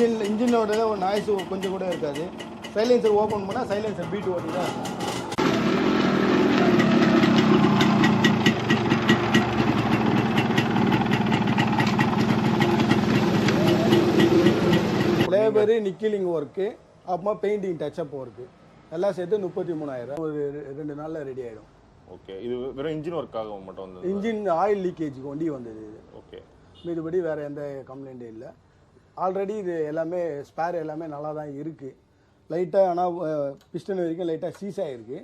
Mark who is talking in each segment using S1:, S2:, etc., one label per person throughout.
S1: இன்ஜினோட ஒரு நாய்ஸ் கொஞ்சம் கூட இருக்காது. சைலன்சர் ஓப்பன் பண்ணால் சைலன்சர் பீட் ஓட்டி தான் இருக்கும். லேபரு நிக்கிலிங் ஒர்க்கு அப்புறமா பெயிண்டிங் டச்சப் ஒர்க்கு எல்லாம் சேர்த்து 33,000 ஒரு 2 நாளில் ரெடி ஆகிடும்.
S2: ஓகே, இது வெறும் இன்ஜின் ஒர்க்காக மட்டும் வந்தது?
S1: இன்ஜின் ஆயில் லீக்கேஜுக்கு வண்டி வந்தது இது.
S2: ஓகே,
S1: மீதுபடி வேறு எந்த கம்ப்ளைண்ட்டும் இல்லை. ஆல்ரெடி இது எல்லாமே ஸ்பேர் எல்லாமே நல்லா தான் இருக்குது. லைட்டாக ஆனால் பிஸ்டன் வரைக்கும் லைட்டாக சீஸ் ஆகிருக்கு.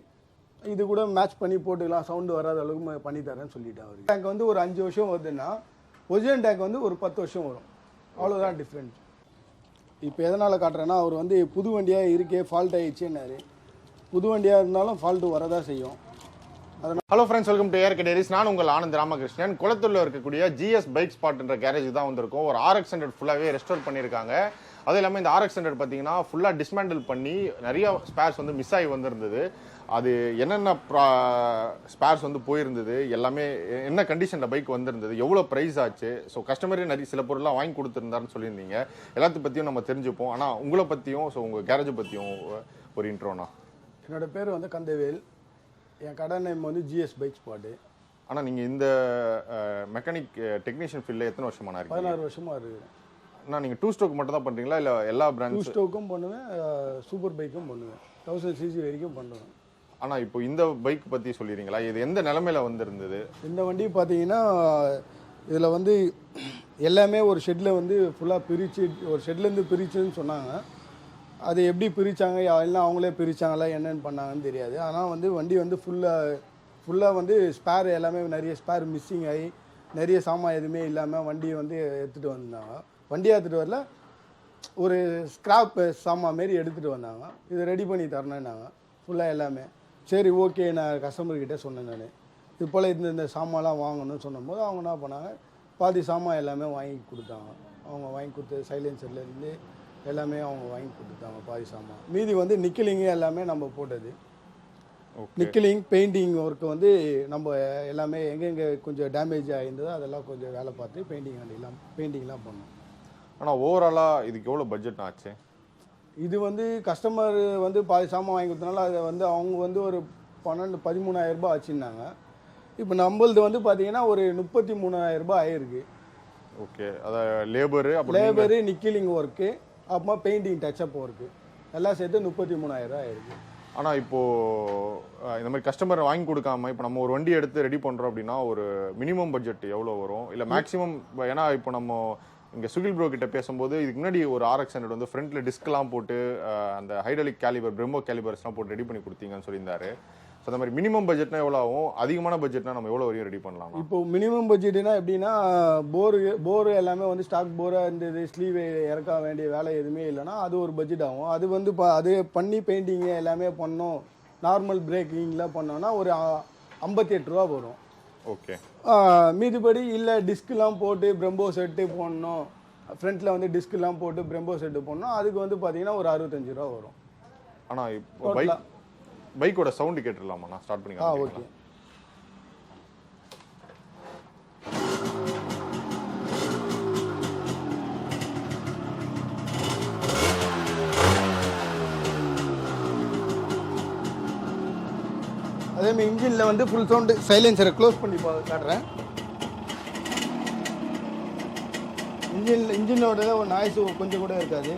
S1: இது கூட மேட்ச் பண்ணி போட்டுக்கலாம், சவுண்டு வராத அளவுக்கு பண்ணித்தரேன்னு சொல்லிட்டேன் அவருக்கு. டேங்க் வந்து ஒரு 5 வருஷம் வருதுன்னா ஒரிஜினல் டேங்க் வந்து ஒரு 10 வருஷம் வரும். அவ்வளோதான் டிஃப்ரெண்ட். இப்போ எதனால் காட்டுறேன்னா, அவர் வந்து புது வண்டியாக இருக்கே ஃபால்ட் ஆகிடுச்சுன்னாரு. புது வண்டியாக இருந்தாலும் ஃபால்ட்டு வரதான் செய்யும்.
S2: Hello friends, welcome to ARK Diaries. நான் உங்கள் ஆனந்த் ராமகிருஷ்ணன். குளத்தூரில் இருக்கக்கூடிய GS பைக் ஸ்பாட்ன்ற கேரேஜ் தான் வந்திருக்கும். ஒரு RX100 ஃபுல்லாகவே ரெஸ்டோர் பண்ணியிருக்காங்க. அதுவும் இல்லாமல் இந்த RX100 பார்த்தீங்கன்னா ஃபுல்லாக டிஸ்மேண்டில் பண்ணி நிறைய ஸ்பேர்ஸ் வந்து மிஸ் ஆகி வந்திருந்தது. அது என்னென்ன ஸ்பேர்ஸ் வந்து போயிருந்தது, எல்லாமே என்ன கண்டிஷனில் பைக் வந்திருந்தது, எவ்வளோ ப்ரைஸ் ஆச்சு, ஸோ கஸ்டமரே நிறைய சில பொருள்லாம் வாங்கி கொடுத்துருந்தாருன்னு சொல்லியிருந்தீங்க. எல்லாத்தையும் பற்றியும் நம்ம தெரிஞ்சுப்போம். ஆனால் உங்களை பற்றியும் ஸோ உங்கள் கேரேஜை பற்றியும் ஒரு இன்ட்ரோனா.
S1: என்னோடய பேர் வந்து கந்தவேல். என் கடை நேம் வந்து GS பைக் ஸ்பாட்டு.
S2: ஆனால் நீங்கள் இந்த மெக்கானிக் டெக்னீஷியன் ஃபீல்டில் எத்தனை வருஷமான இருக்கீங்க?
S1: 16 வருஷமாக இருக்குது.
S2: அண்ணா, நீங்கள் 2 ஸ்ட்ரோக் மட்டும் தான் பண்ணுறீங்களா இல்லை எல்லா பிராண்ட்?
S1: 2 ஸ்ட்ரோக்கும் பண்ணுவேன், சூப்பர் பைக்கும் பண்ணுவேன், 1000 cc வரைக்கும் பண்ணுவேன்.
S2: ஆனால் இப்போ இந்த பைக் பற்றி சொல்லிடுறீங்களா? இது எந்த நிலமையில் வந்துருந்தது?
S1: இந்த வண்டி பார்த்தீங்கன்னா இதில் வந்து எல்லாமே ஒரு ஷெட்டில் வந்து ஃபுல்லாக பிரித்து, ஒரு ஷெட்லேருந்து பிரிச்சுன்னு சொன்னாங்க. அது எப்படி பிரித்தாங்க, எல்லாம் அவங்களே பிரித்தாங்களா என்னென்னு பண்ணாங்கன்னு தெரியாது. ஆனால் வந்து வண்டி வந்து ஃபுல்லாக வந்து ஸ்பேர் எல்லாமே நிறைய ஸ்பேர் மிஸ்ஸிங் ஆகி நிறைய சாமான் எதுவுமே இல்லாமல் வண்டியை வந்து எடுத்துகிட்டு வந்தாங்க. வண்டியை எடுத்துகிட்டு வரல, ஒரு ஸ்க்ராப் சாமான் மாரி எடுத்துகிட்டு வந்தாங்க. இது ரெடி பண்ணி தரணுன்னாங்க ஃபுல்லாக எல்லாமே. சரி, ஓகே, நான் கஸ்டமர்கிட்ட சொன்னேன். நான் இது போல் இந்த சாமான்லாம் வாங்கணும்னு சொன்னபோது அவங்க என்ன பண்ணாங்க, பாதி சாமான் எல்லாமே வாங்கி கொடுத்தாங்க. அவங்க வாங்கி கொடுத்து சைலன்சர்லேருந்து எல்லாமே அவங்க வாங்கி கொடுத்தாங்க பாதி சாமான். மீதி வந்து நிக்கிலிங்கு எல்லாமே நம்ம போட்டது. நிக்கிலிங் பெயிண்டிங் ஒர்க்கு வந்து நம்ம எல்லாமே எங்கெங்கே கொஞ்சம் டேமேஜ் ஆகிருந்ததோ அதெல்லாம் கொஞ்சம் வேலை பார்த்து பெயிண்டிங்லாம் பண்ணோம்.
S2: ஆனால் ஓவராலாக இதுக்கு எவ்வளோ பட்ஜெட் ஆச்சு?
S1: இது வந்து கஸ்டமர் வந்து பாதி சாமான் வாங்கி கொடுத்தனால அதை வந்து அவங்க வந்து ஒரு 13,000 ரூபாய் ஆச்சுன்னாங்க. இப்போ நம்மளது வந்து பார்த்தீங்கன்னா ஒரு 33,000 ரூபாய் ஆயிருக்கு.
S2: ஓகே, அதாவது லேபரு
S1: நிக்கிலிங் ஒர்க்கு அப்புறமா பெயிண்டிங் டச்சப் ஒர்க்கு எல்லாம் சேர்த்து 33,000 ஆயிருக்கு.
S2: ஆனால் இப்போது இந்த மாதிரி கஸ்டமர் வாங்கி கொடுக்காம இப்போ நம்ம ஒரு வண்டி எடுத்து ரெடி பண்ணுறோம் அப்படின்னா ஒரு மினிமம் பட்ஜெட் எவ்வளோ வரும், இல்லை மேக்ஸிமம்? ஏன்னா இப்போ நம்ம இங்கே சுகில் ப்ரோ கிட்ட பேசும்போது இதுக்கு முன்னாடி ஒரு RX100 வந்து ஃப்ரண்ட்ல டிஸ்க்லாம் போட்டு அந்த ஹைட்ராலிக் கேலிபர் பிரம்மோ கேலிபர்ஸ்லாம் போட்டு ரெடி பண்ணி கொடுத்தீங்கன்னு சொல்லியிருந்தாரு. ஸோ அந்த மாதிரி மினிமம் பட்ஜெட்னா எவ்வளோ ஆகும், அதிகமான பட்ஜெட்னா நம்ம எவ்வளோ வரையும் ரெடி பண்ணலாம்?
S1: இப்போ மினிமம் பட்ஜெட்னா எப்படின்னா, போரு எல்லாமே வந்து ஸ்டாக் போராக இருந்தது, ஸ்லீவ் இறக்க வேண்டிய வேலை எதுவுமே இல்லைன்னா அது ஒரு பட்ஜெட் ஆகும். அது வந்து அது பண்ணி பெயிண்டிங்கு எல்லாமே பண்ணோம், நார்மல் பிரேக்கிங்லாம் பண்ணோன்னா ஒரு 58 ரூபா வரும்.
S2: ஓகே,
S1: மீதிபடி இல்லை டிஸ்கெலாம் போட்டு பிரம்போ செட்டு போடணும், ஃப்ரண்ட்டில் வந்து டிஸ்கெலாம் போட்டு பிரம்போ செட்டு போடணும், அதுக்கு வந்து பார்த்தீங்கன்னா ஒரு 65 ரூபா வரும்.
S2: ஆனால் இப்போ பைக்கோட சவுண்டு கேட்டுடலாமா? நான் ஸ்டார்ட் பண்ணி
S1: ஓகே. அதேமாதிரி இன்ஜினில் வந்து ஃபுல் சவுண்டு சைலன்சரை க்ளோஸ் பண்ணி காட்டுறேன். இன்ஜினோட ஒரு நாய்ஸ் கொஞ்சம் கூட இருக்காது.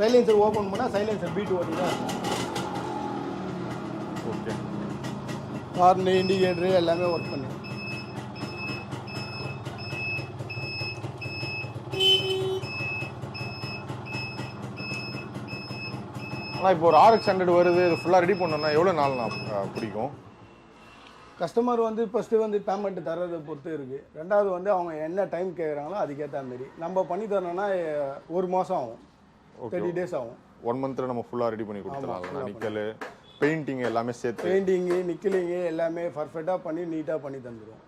S1: சைலன்சர் ஓப்பன் பண்ணால் சைலன்சர் பீட் ஓட்டி தான் இருக்கும்.
S2: ஓகே,
S1: ஹார்னு இண்டிகேட்டரு எல்லாமே ஒர்க் பண்ணி.
S2: ஆனால் இப்போ ஒரு RX100 வருது, இது ஃபுல்லாக ரெடி பண்ணணும்னா எவ்வளோ நாள் பிடிக்கும்?
S1: கஸ்டமர் வந்து ஃபஸ்ட்டு வந்து பேமெண்ட் தர்றதை பொறுத்து இருக்குது. ரெண்டாவது வந்து அவங்க என்ன டைம் கேட்குறாங்களோ அதுக்கேற்ற மாரி நம்ம பண்ணி தரணும்னா 1 மாதம் ஆகும், 30 days ஆகும்.
S2: 1 மந்த்தில் நம்ம ஃபுல்லாக ரெடி பண்ணி கொடுத்துடலாம். நிக்கல் பெயிண்டிங் எல்லாமே சேர்த்து,
S1: பெயிண்டிங்கு நிக்கிலிங்கு எல்லாமே பர்ஃபெக்டாக பண்ணி நீட்டாக பண்ணி தந்துடுவோம்.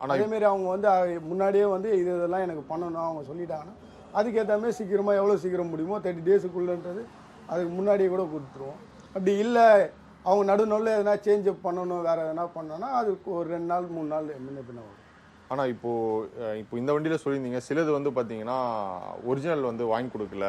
S1: ஆனால் அதேமாரி அவங்க வந்து முன்னாடியே வந்து இதெல்லாம் எனக்கு பண்ணணும் அவங்க சொல்லிட்டாங்கன்னா அதுக்கேற்ற மாதிரி சீக்கிரமாக எவ்வளோ சீக்கிரம் முடியுமோ 30 days அதுக்கு முன்னாடியே கூட கொடுத்துருவோம். அப்படி இல்லை அவங்க நடுநடுவில் எதனா சேஞ்ச் பண்ணணும், வேறு எதனா பண்ணோன்னா அதுக்கு ஒரு 2 நாள் 3 நாள் முன்ன பின்ன வரும்.
S2: ஆனால் இப்போ இந்த வண்டியில் சொல்லியிருந்தீங்க சிலது வந்து பார்த்தீங்கன்னா ஒரிஜினல் வந்து வாங்கி கொடுக்கல.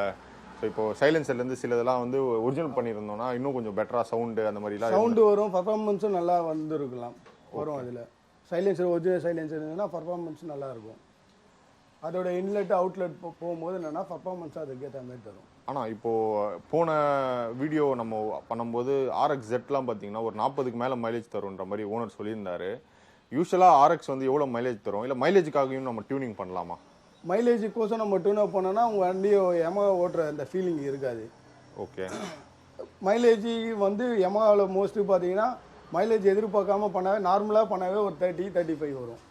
S2: ஸோ இப்போ சைலன்சர்லேருந்து சிலதெல்லாம் வந்து ஒரிஜினல் பண்ணியிருந்தோம்னா இன்னும் கொஞ்சம் பெட்டராக சவுண்டு அந்த மாதிரிலாம்
S1: சவுண்டு வரும், பர்ஃபார்மன்ஸும் நல்லா வந்துருக்கலாம் வரும். அதில் சைலன்சர் ஒரிஜினல் சைலன்சர் இருந்ததுன்னா பர்ஃபார்மன்ஸ் நல்லாயிருக்கும். அதோட இன்லெட் அவுட்லெட் போகும்போது என்னென்னா பர்ஃபார்மன்ஸ் அதுக்கேற்ற மாதிரி தரும்.
S2: ஆனால் இப்போது போன வீடியோ நம்ம பண்ணும்போது RX-Zலாம் பார்த்தீங்கன்னா ஒரு 40க்கு மேலே மைலேஜ் தரும்ன்ற மாதிரி ஓனர் சொல்லியிருந்தாரு. யூஸ்வலாக RX வந்து எவ்வளோ மைலேஜ் தரும், இல்லை மைலேஜுக்காகவும் நம்ம டியூனிங் பண்ணலாமா?
S1: மைலேஜுக்கோசம் நம்ம டியூன் அப் பண்ணோன்னா உங்கள் வண்டியை YAMAHA ஓட்டுற அந்த ஃபீலிங் இருக்காது.
S2: ஓகே.
S1: மைலேஜ் வந்து YAMAHAவில் மோஸ்ட்லி பார்த்தீங்கன்னா மைலேஜ் எதிர்பார்க்காம பண்ணாவே நார்மலாக பண்ணாவே ஒரு 30-35 வரும்.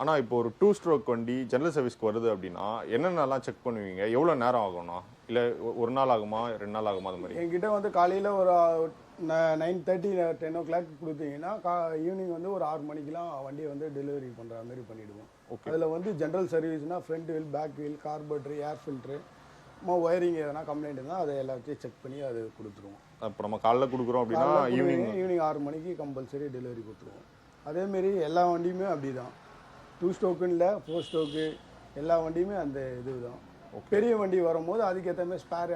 S2: ஆனால் இப்போ ஒரு 2 ஸ்ட்ரோக் வண்டி ஜெனரல் சர்வீஸ்க்கு வருது அப்படின்னா என்னென்னலாம் செக் பண்ணுவீங்க? எவ்வளோ நேரம் ஆகும்னா? இல்லை ஒரு நாள் ஆகுமா, 2 நாள் ஆகுமா? அது மாதிரி
S1: என்கிட்ட வந்து காலையில் ஒரு 9:30 10 o'clock கொடுத்தீங்கன்னா ஈவினிங் வந்து ஒரு 6 மணிக்கெலாம் வண்டியை வந்து டெலிவரி பண்ணுற மாதிரி பண்ணிவிடுவோம். அதில் வந்து ஜென்ரல் சர்வீஸ்னால் front wheel, back wheel, carburettor, air filter, wiring எதனா கம்ப்ளைண்ட் இருந்தால் அதை எல்லாத்தையும் செக் பண்ணி அது கொடுத்துருவோம்.
S2: இப்போ நம்ம காலைல கொடுக்குறோம் அப்படின்னா
S1: ஈவினிங் 6 மணிக்கு கம்பல்சரி டெலிவரி கொடுத்துருவோம். அதேமாரி எல்லா வண்டியுமே அப்படி தான். 2 ஸ்ட்ரோக்குன்னு இல்லை, 4 ஸ்ட்ரோக்கு எல்லா வண்டியுமே அந்த இது தான். பெரிய வண்டி வரும்போது அதுக்கேற்ற மாதிரி ஸ்பேர்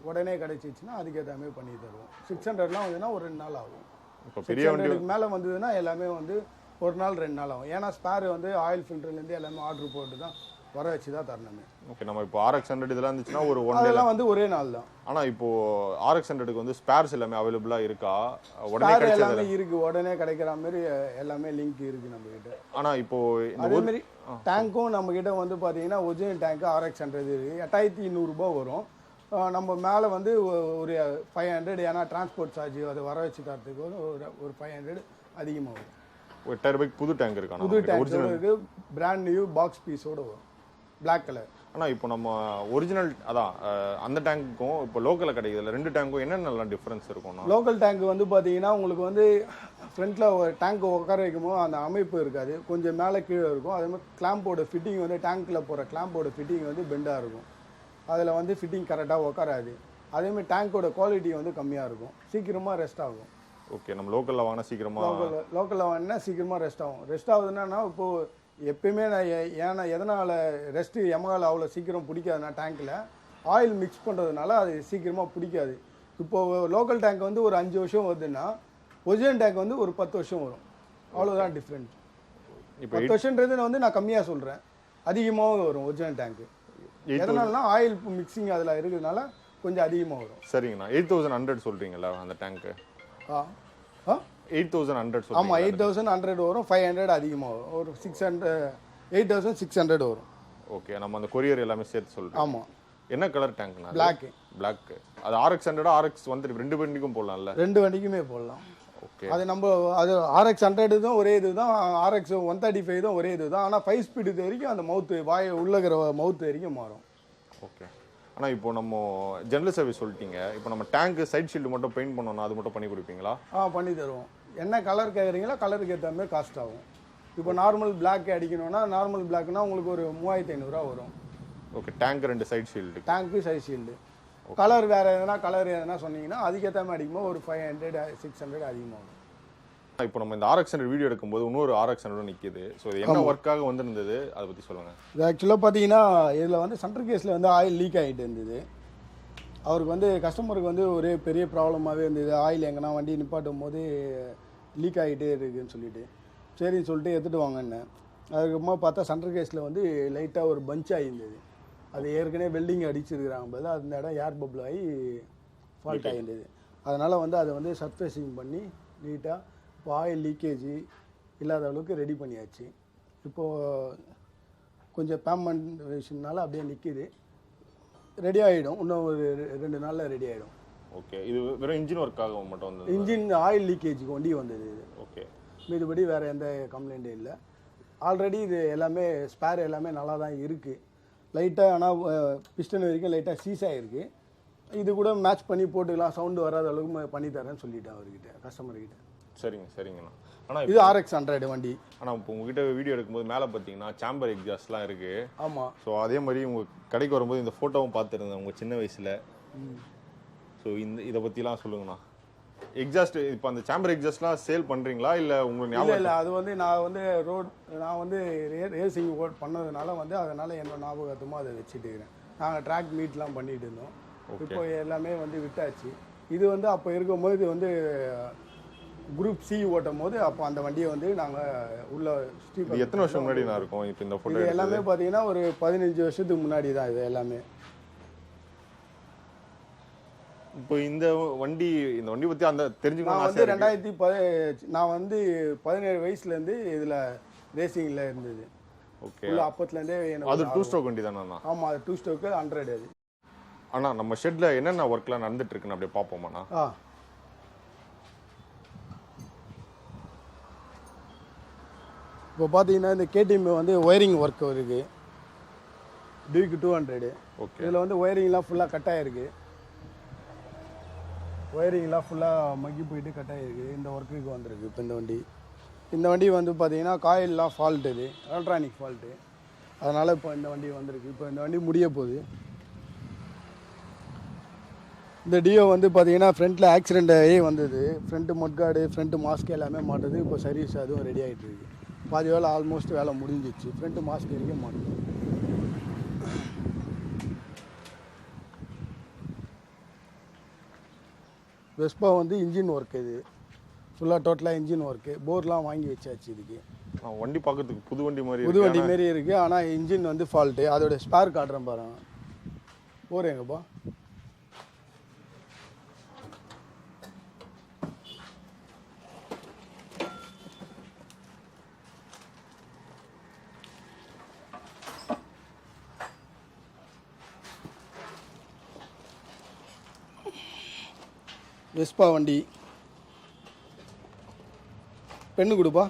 S1: உடனே கிடைச்சிச்சுன்னா அதுக்கேற்ற மாதிரி பண்ணி தருவோம். 600லாம் வந்துன்னா ஒரு 2 நாள் ஆகும்.
S2: இப்போ பெரிய வண்டிக்கு
S1: மேலே வந்ததுன்னா எல்லாமே வந்து ஒரு நாள் 2 நாள் ஆகும். ஏன்னா ஸ்பேர் வந்து ஆயில் ஃபில்டர்லேருந்து எல்லாமே ஆர்டர் போட்டு தான் வர வச்சு தான் தரணுமே.
S2: ஓகே. நம்ம இப்போ RX-100 இதெல்லாம் இருந்துச்சுன்னா ஒரு 1
S1: அதெல்லாம் வந்து ஒரே நாள் தான்.
S2: ஆனால் இப்போ RX-100க்கு வந்து ஸ்பேர்ஸ் எல்லாமே அவைலபிளாக இருக்கா?
S1: உடனே எல்லாமே இருக்கு, உடனே கிடைக்கிற மாதிரி எல்லாமே லிங்க் இருக்கு நம்ம கிட்ட.
S2: ஆனால் இப்போ
S1: அதே மாதிரி டேங்க்கும் நம்ம கிட்ட வந்து பார்த்தீங்கன்னா ஒரிஜினல் டேங்க் RX-100 இருக்கு. 8200 ரூபாய் வரும். நம்ம மேலே வந்து ஒரு 500, ஏன்னா டிரான்ஸ்போர்ட் சார்ஜ் அதை வர வச்சு தரத்துக்கு ஒரு 500 அதிகமாக வரும்.
S2: 8000 ரூபாய்க்கு புது டேங்க் இருக்கா?
S1: புது டேங்க் இருக்கு, பிராண்ட் நியூ பாக்ஸ் பீஸோட வரும், பிளாக் கலர்.
S2: ஆனால் இப்போ நம்ம ஒரிஜினல் அதான் அந்த டேங்க்குக்கும் இப்போ லோக்கலில் கிடைக்குதுல 2 டேங்க்கும் என்னென்னலாம் டிஃப்ரென்ஸ் இருக்கும்னா?
S1: லோக்கல் டேங்க் வந்து பார்த்தீங்கன்னா உங்களுக்கு வந்து ஃப்ரண்ட்டில் ஒரு டேங்க் உட்கார வைக்கும்போது அந்த அமைப்பு இருக்காது, கொஞ்சம் மேலே கீழே இருக்கும். அதே மாதிரி கிளாம்போட ஃபிட்டிங் வந்து டேங்க்கில் போகிற கிளாம்போட ஃபிட்டிங் வந்து பெண்டாக இருக்கும். அதில் வந்து ஃபிட்டிங் கரெக்டாக உட்காராது. அதேமாதிரி டேங்க்கோட குவாலிட்டி வந்து கம்மியாக இருக்கும், சீக்கிரமாக ரெஸ்ட் ஆகும்.
S2: ஓகே. நம்ம லோக்கலில் வாங்கினா சீக்கிரமாக
S1: லோக்கலில் வாங்கினா சீக்கிரமாக ரெஸ்ட் ஆகும். ரெஸ்ட் ஆகுதுன்னா இப்போது எப்பயுமே நான் ஏன்னா எதனால் ரெஸ்ட்டு YAMAHAவில் அவ்வளோ சீக்கிரம் பிடிக்காதுன்னா டேங்க்கில் ஆயில் மிக்ஸ் பண்ணுறதுனால அது சீக்கிரமாக பிடிக்காது. இப்போது லோக்கல் டேங்க் வந்து ஒரு 5 வருஷம் வருதுன்னா ஒரிஜினல் டேங்க் வந்து ஒரு 10 வருஷம் வரும். அவ்வளோதான் டிஃப்ரெண்ட். இப்போ 10 வருஷன்றது வந்து நான் கம்மியாக சொல்கிறேன், அதிகமாகவும் வரும் ஒரிஜினல் டேங்க்கு. எதனாலனா ஆயில் மிக்சிங் அதில் இருக்கிறதுனால கொஞ்சம் அதிகமாக வரும்.
S2: சரிங்கண்ணா. 8100 சொல்கிறீங்களா அந்த டேங்க்கு? 8100 சொல்லுங்க.
S1: ஆமாம், 8100 வரும். 500 அதிகமாக வரும், ஒரு 600, 8600 வரும்.
S2: ஓகே. நம்ம அந்த கொரியர் எல்லாமே சேர்த்து சொல்கிறோம்.
S1: ஆமாம்.
S2: என்ன கலர் டேங்க்னா? பிளாக். அது RX-100 RX-130 2 வண்டிக்கும் போடலாம்ல? 2
S1: வண்டிக்குமே போடலாம்.
S2: ஓகே.
S1: அது அது RX-100 தான் ஒரே இது தான், RX-135 தான் ஒரே இது தான். ஆனால் 5 ஸ்பீடு வரைக்கும் அந்த மவுத்து உள்ளகிற மவுத்து வரைக்கும் மாறும்.
S2: ஓகே. ஆனால் இப்போ நம்ம ஜெனரல் சர்வீஸ் சொல்லிட்டீங்க, இப்போ நம்ம டேங்க் சைட் ஷீல்டு மட்டும் பெயிண்ட் பண்ணோம்னா அது மட்டும் பண்ணி கொடுப்பீங்களா?
S1: பண்ணி தருவோம். என்ன கலர் கேட்குறீங்களோ கலருக்கு ஏற்ற மாதிரி காஸ்ட் ஆகும். இப்போ நார்மல் பிளாக் அடிக்கணும்னா நார்மல் பிளாக்னா உங்களுக்கு ஒரு 3500 வரும்.
S2: ஓகே. டேங்க் 2 சைட் ஷீல்டு,
S1: டேங்க்கு சைட் ஷீல்டு. கலர் வேறு எதனா சொன்னீங்கன்னா அதுக்கேற்ற மாதிரி அடிக்கும்போது ஒரு 500 600 அதிகமாகும்.
S2: இப்போ நம்ம இந்த RX-100 வீடியோ எடுக்கும்போது இன்னொரு RX-100 நிற்கிது. ஸோ இது என்ன ஒர்க்காக வந்திருந்தது அதை பற்றி சொல்லுங்கள்.
S1: இது ஆக்சுவலாக பார்த்தீங்கன்னா இதில் வந்து சென்டர் கேஸில் வந்து ஆயில் லீக் ஆகிட்டு இருந்தது. அவருக்கு வந்து கஸ்டமருக்கு வந்து ஒரே பெரிய ப்ராப்ளமாகவே இருந்தது. ஆயில் எங்கன்னா வண்டி நிப்பாட்டும் போது லீக் ஆகிட்டே இருக்குதுன்னு சொல்லிட்டு சரின்னு சொல்லிட்டு எடுத்துகிட்டு வாங்கன்னேன். அதுக்கப்புறமா பார்த்தா சென்டர் கேஸில் வந்து லைட்டாக ஒரு பஞ்ச் ஆகியிருந்தது. அது ஏற்கனவே வெல்டிங் அடிச்சிருக்கிறாங்க போது அந்த இடம் ஏர் பபிள் ஆகி ஃபால்ட் ஆகியிருந்தது. அதனால் வந்து அதை வந்து சர்ஃபேசிங் பண்ணி நீட்டாக இப்போ ஆயில் லீக்கேஜ் இல்லாத அளவுக்கு ரெடி பண்ணியாச்சு. இப்போது கொஞ்சம் பேமெண்ட் விஷயம்னால அப்படியே நிற்கிது, ரெடி ஆகிடும். இன்னும் ஒரு 2 நாளில் ரெடி ஆகிடும்.
S2: ஓகே. இது வெறும் இன்ஜின் ஒர்க்காக மட்டும் வந்தது?
S1: இன்ஜின் ஆயில் லீக்கேஜுக்கு வண்டி வந்தது இது.
S2: ஓகே.
S1: மீதுபடி வேறு எந்த கம்ப்ளைண்ட்டும் இல்லை. ஆல்ரெடி இது எல்லாமே ஸ்பேர் எல்லாமே நல்லா தான் இருக்குது. லைட்டாக ஆனால் பிஸ்டன் வரைக்கும் லைட்டாக சீஸ் ஆகிருக்கு. இது கூட மேட்ச் பண்ணி போட்டுக்கலாம், சவுண்டு வராத அளவுக்கு பண்ணி தரேன்னு சொல்லிட்டேன் அவர்கிட்ட, கஸ்டமர்கிட்ட.
S2: சரிங்கண்ணா. ஆனால்
S1: இது RX-100 வண்டி.
S2: ஆனால் இப்போ உங்ககிட்ட வீடியோ எடுக்கும்போது மேலே பார்த்தீங்கன்னா சாம்பர் எக்ஸாஸ்ட்லாம் இருக்குது.
S1: ஆமாம்.
S2: ஸோ அதே மாதிரி உங்கள் கடைக்கு வரும்போது இந்த ஃபோட்டோவும் பார்த்துருந்தேன் உங்கள் சின்ன வயசில். ஸோ இதை பற்றிலாம் சொல்லுங்கண்ணா. எக்ஸாஸ்ட் இப்போ அந்த சேம்பர் எக்ஸாஸ்ட்லாம் சேல் பண்றீங்களா இல்ல உங்களுக்கு ஞாபகம்
S1: இல்லை அது வந்து நான் வந்து ரேசிங் பண்ணதுனால வந்து அதனால் என்னோட ஞாபகத்துமா அதை வச்சுட்டு இருக்கிறேன். நாங்கள் ட்ராக் மீட்லாம் பண்ணிட்டு இருந்தோம். இப்போ எல்லாமே வந்து விட்டாச்சு. இது வந்து அப்போ இருக்கும்போது இது வந்து குரூப் சி ஓட்டும் போது அப்போ அந்த வண்டியை வந்து நாங்கள் உள்ள
S2: இது எத்தனை வருஷம் முன்னாடி நான் இருக்கும் இப்போ இந்த போட்டோ
S1: இது எல்லாமே பார்த்தீங்கன்னா ஒரு 15 வருஷத்துக்கு முன்னாடி தான் இது எல்லாமே.
S2: இப்போ இந்த வண்டி பத்தி அந்த தெரிஞ்சுக்கணும்
S1: நான் வந்து நான் வந்து 17 வயசுலேருந்து இதில் ரேசிங்கில் இருந்தது.
S2: ஓகே.
S1: அப்பத்துலேருந்தே
S2: அது 2 ஸ்ட்ரோக் வண்டி தானே?
S1: ஆமாம், அது 2 ஸ்ட்ரோக்கு 100 அது.
S2: அண்ணா நம்ம ஷெட்ல என்னென்ன ஒர்க்லாம் நடந்துட்டு இருக்குன்னு அப்படியே பார்ப்போமாண்ணா?
S1: இப்போ பார்த்தீங்கன்னா இந்த கேடிஎம் வந்து ஒயரிங் ஒர்க் இருக்குது. டியூக்கு 200.
S2: ஓகே.
S1: இதில் வந்து ஒயரிங்லாம் ஃபுல்லாக கட் ஆகிருக்கு. ஒயரிங்லாம் ஃபுல்லாக மக்கி போயிட்டு கட் ஆகிருக்கு. இந்த ஒர்க்குக்கு வந்திருக்கு இப்போ இந்த வண்டி வந்து பார்த்தீங்கன்னா காயிலெலாம் ஃபால்ட், இது எலக்ட்ரானிக் ஃபால்ட்டு. அதனால் இப்போ இந்த வண்டி வந்திருக்கு. இப்போ இந்த வண்டி முடிய போகுது. இந்த டியோ வந்து பார்த்தீங்கன்னா ஃப்ரண்ட்டில் ஆக்சிடென்ட் ஆகி வந்தது. ஃப்ரண்ட்டு மட்கார்டு, ஃப்ரண்ட்டு மாஸ்க் எல்லாமே மாட்டுது. இப்போ சர்வீஸ் அதுவும் ரெடி ஆகிட்டு இருக்கு. பாதி வேலை ஆல்மோஸ்ட் வேலை முடிஞ்சிச்சு. ஃப்ரண்ட்டு மாஸ்க் இருக்க மாட்டுது. வெஸ்பா வந்து இன்ஜின் ஒர்க், இது ஃபுல்லாக டோட்டலாக இன்ஜின் ஒர்க்கு. போர்லாம் வாங்கி வச்சாச்சு. இதுக்கு
S2: வண்டி பார்க்கறதுக்கு புது வண்டி
S1: மாரி இருக்குது. ஆனால் இன்ஜின் வந்து ஃபால்ட்டு. அதோட ஸ்பேர் காட்டுறேன் பாருங்க. போர் எங்கப்பா? வெஸ்பா வண்டி. பெண்ணு கொடுப்பா.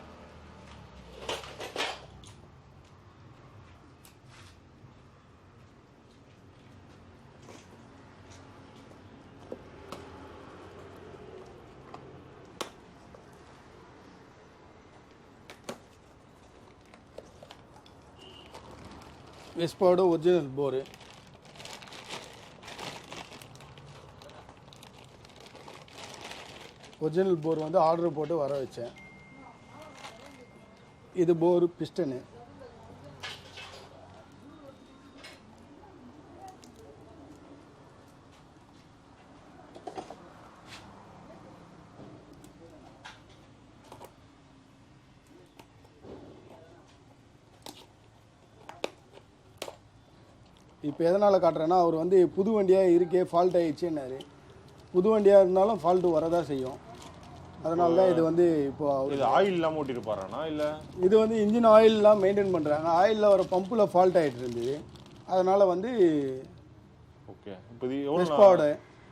S1: வெஸ்பாவோட ஒரிஜினல் போரு. ஒரிஜினல் போர் வந்து ஆர்டர் போட்டு வர வச்சேன். இது போர் பிஸ்டனு. இப்போ எதனால் காட்டுறேன்னா, அவர் வந்து புது வண்டியாக இருக்கே ஃபால்ட் ஆகிடுச்சுன்னாரு. புது வண்டியாக இருந்தாலும் ஃபால்ட்டு வரதான் செய்யும். அதனால தான் இது வந்து இப்போ
S2: இது ஆயில் இல்லாமல் ஓட்டிருப்பாரானா இல்லை?
S1: இது வந்து இன்ஜின் ஆயிலெலாம் மெயின்டைன் பண்ணுறாங்க. ஆயிலில் வர பம்பில் ஃபால்ட் ஆகிட்டு இருந்தது. அதனால் வந்து
S2: ஓகே. இப்போ இது எவ்வளோ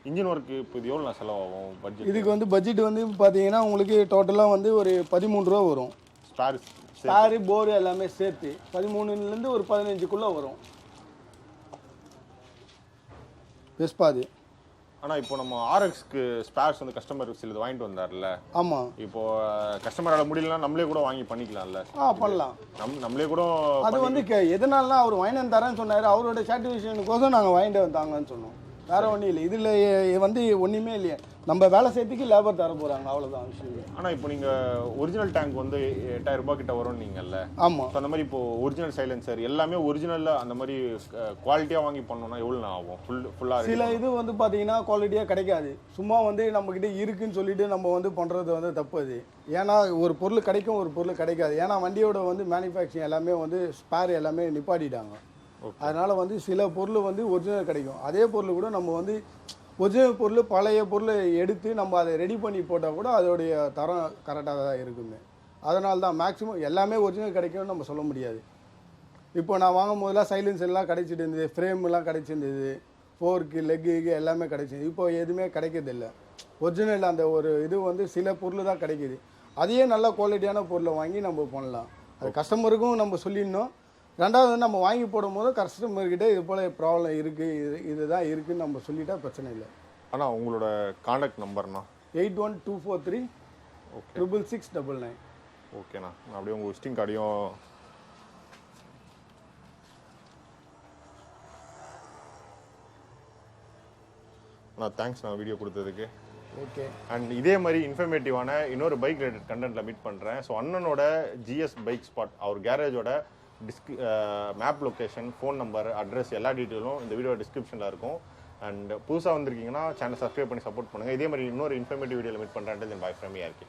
S1: இன்ஜின்
S2: ஒர்க்கு இப்போ இது எவ்வளோ செலவாகும் பட்ஜெட்?
S1: இதுக்கு வந்து பட்ஜெட் வந்து பார்த்தீங்கன்னா உங்களுக்கு டோட்டலாக வந்து ஒரு 13 ரூபா வரும். ஸ்பேரு போர் எல்லாமே சேர்த்து 13லேருந்து ஒரு 15க்குள்ளே வரும். வெஸ்பாது.
S2: ஆனால் இப்போ நம்ம ஆர்எக்ஸ்க்கு ஸ்பேர்ஸ் வந்து கஸ்டமர் சிலது வாங்கிட்டு வந்தார்ல.
S1: ஆமாம்.
S2: இப்போ கஸ்டமரால் முடியலன்னா நம்மளே கூட வாங்கி பண்ணிக்கலாம்ல.
S1: பண்ணலாம்.
S2: நம்மளே கூட
S1: அது வந்து எதனாலனா அவர் வாங்கிட்டு வந்து தரேன்னு சொன்னார். அவரோட சாட்டிஸ்ஃபேக்ஷனுக்கோசம் நாங்கள் வாங்கிட்டு வந்தாங்கன்னு சொன்னோம். வேற ஒன்றும் இல்லை. இதில் வந்து ஒன்றுமே இல்லையே. நம்ம வேலை செய்யறதுக்கு லேபர் தர போகிறாங்க, அவ்வளோதான் விஷயம்.
S2: ஆனால் இப்போ நீங்கள் ஒரிஜினல் டேங்க் வந்து 8000 ரூபாய் கிட்ட வரும் நீங்கள்ல.
S1: ஆமாம்.
S2: அந்த மாதிரி இப்போ ஒரிஜினல் சைலன்சர் எல்லாமே ஒரிஜினலில் அந்த மாதிரி குவாலிட்டியாக வாங்கி பண்ணோம்னா எவ்வளோ ஆகும்? ஃபுல்லாக
S1: சில இது வந்து பார்த்தீங்கன்னா குவாலிட்டியாக கிடைக்காது. சும்மா வந்து நம்மக்கிட்ட இருக்குன்னு சொல்லிட்டு நம்ம வந்து பண்ணுறது வந்து தப்பு. அது ஏன்னா ஒரு பொருள் கிடைக்கும், ஒரு பொருள் கிடைக்காது. ஏன்னா வண்டியோட வந்து மேனுஃபேக்சரிங் எல்லாமே வந்து ஸ்பேர் எல்லாமே நிப்பாட்டிட்டாங்க. அதனால் வந்து சில பொருள் வந்து ஒரிஜினல் கிடைக்கும். அதே பொருள் கூட நம்ம வந்து ஒரிஜினல் பொருள் பழைய பொருளை எடுத்து நம்ம அதை ரெடி பண்ணி போட்டால் கூட அதோடைய தரம் கரெக்டாக தான் இருக்குமே. அதனால தான் மேக்ஸிமம் எல்லாமே ஒரிஜினல் கிடைக்கும்னு நம்ம சொல்ல முடியாது. இப்போ நான் வாங்கும் போதெல்லாம் சைலன்சர்லாம் கிடைச்சிட்டு இருந்தது, ஃப்ரேம்லாம் கிடைச்சிருந்தது, ஃபோர்க்கு லெக்கு எல்லாமே கிடைச்சிது. இப்போ எதுவுமே கிடைக்கிறதில்ல. ஒரிஜினல் அந்த ஒரு இது வந்து சில பொருள் தான் கிடைக்கிது. அதையே நல்ல குவாலிட்டியான பொருளை வாங்கி நம்ம பண்ணலாம். அது கஸ்டமருக்கும் நம்ம சொல்லிடணும். ரெண்டாவது வந்து நம்ம வாங்கி போடும் போது கஸ்டமர்கிட்ட இது போல் ப்ராப்ளம் இருக்குது, இதுதான் இருக்குதுன்னு நம்ம சொல்லிட்டா பிரச்சனை இல்லை.
S2: ஆனால் உங்களோட கான்டாக்ட் நம்பர்னா
S1: 81243669.
S2: ஓகேண்ணா. நான் அப்படியே உங்கள் விசிட்டிங் கார்டையும் தேங்க்ஸ் நான் வீடியோ கொடுத்ததுக்கு.
S1: ஓகே.
S2: அண்ட் இதே மாதிரி இன்ஃபர்மேட்டிவான இன்னொரு பைக் ரிலேட்டட் கண்டென்ட்டில் மீட் பண்ணுறேன். ஸோ அண்ணனோட ஜிஎஸ் பைக் ஸ்பாட் அவர் கேரேஜோட map location, phone number, address எல்லா டீட்டெயிலும் இந்த வீடியோ டிஸ்கிரிப்ஷனில் இருக்கும். அண்ட் புதுசாக வந்திருக்கீங்கன்னா சேனல் சப்ஸ்கிரைப் பண்ணி சப்போர்ட் பண்ணுங்கள். இதே மாதிரி இன்னொரு இன்ஃபர்மேட்டிவ் வீடியோவில் மீட் பண்ணுறேன். Then bye from ARK.